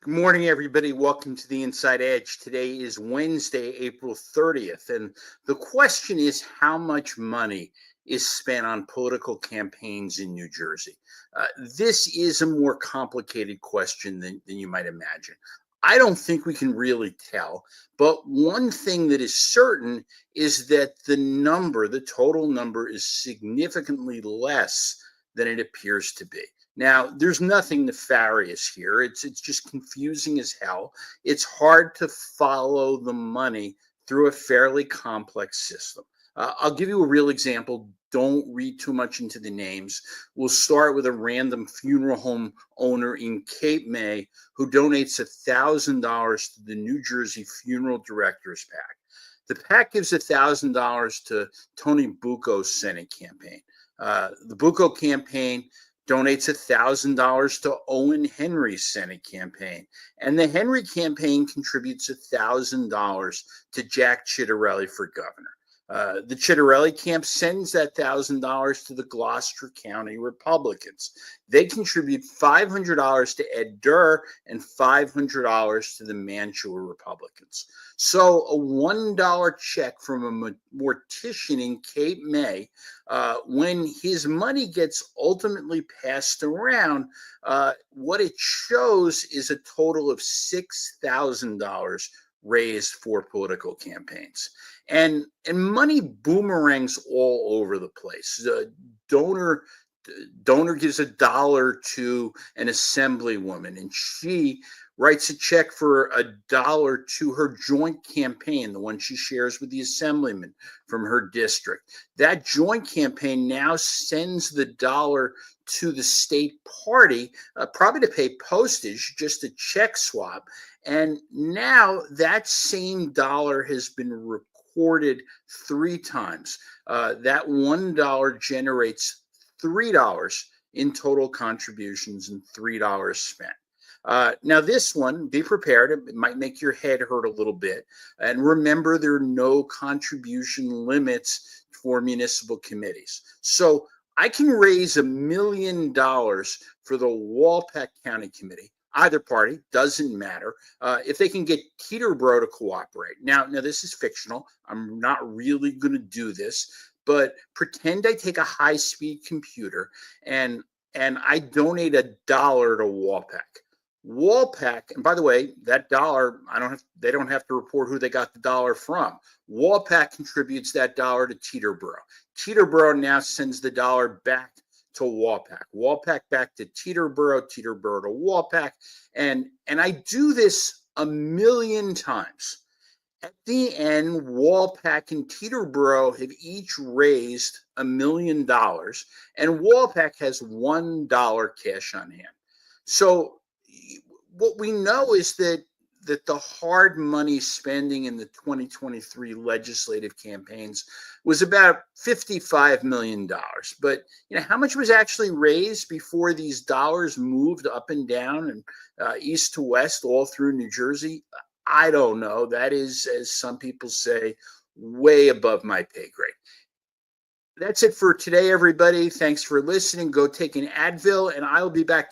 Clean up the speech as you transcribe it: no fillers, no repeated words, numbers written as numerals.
Good morning, everybody. Welcome to the Inside Edge. Today is Wednesday, April 30th. And the question is, how much money is spent on political campaigns in New Jersey? This is a more complicated question than you might imagine. I don't think we can really tell. But one thing that is certain is that the total number, is significantly less than it appears to be. Now, there's nothing nefarious here. It's just confusing as hell. It's hard to follow the money through a fairly complex system. I'll give you a real example. Don't read too much into the names. We'll start with a random funeral home owner in Cape May who donates $1,000 to the New Jersey Funeral Directors PAC. The PAC gives $1,000 to Tony Bucco's Senate campaign. The Bucco campaign donates $1,000 to Owen Henry's Senate campaign. And the Henry campaign contributes $1,000 to Jack Ciattarelli for governor. The Ciattarelli camp sends that $1,000 to the Gloucester County Republicans. They contribute $500 to Ed Durr and $500 to the Mantua Republicans. So a $1 check from a mortician in Cape May, when his money gets ultimately passed around, what it shows is a total of $6,000 raised for political campaigns. And money boomerangs all over the place. The donor gives $1 to an assemblywoman, and she writes a check for $1 to her joint campaign, the one she shares with the assemblyman from her district. That joint campaign now sends the dollar to the state party, probably to pay postage, just a check swap. And now that same dollar has been recorded 3 times. That $1 generates $3 in total contributions and $3 spent. Now, this one, be prepared. It might make your head hurt a little bit. And remember, there are no contribution limits for municipal committees. So I can raise $1 million for the Walpack County Committee. Either party, doesn't matter, if they can get Teterboro to cooperate. Now, this is fictional. I'm not really going to do this, but pretend I take a high-speed computer and I donate $1 to Walpack. Walpack, and by the way, that dollar, they don't have to report who they got the dollar from. Walpack contributes that dollar to Teterboro. Teterboro now sends the dollar back to Walpack, Walpack back to Teterboro, Teterboro to Walpack, and I do this 1 million times. At the end, Walpack and Teterboro have each raised $1 million, and Walpack has $1 cash on hand. So what we know is that the hard money spending in the 2023 legislative campaigns was about $55 million. But how much was actually raised before these dollars moved up and down and east to west all through New Jersey? I don't know. That is, as some people say, way above my pay grade. That's it for today, everybody. Thanks for listening. Go take an Advil, and I'll be back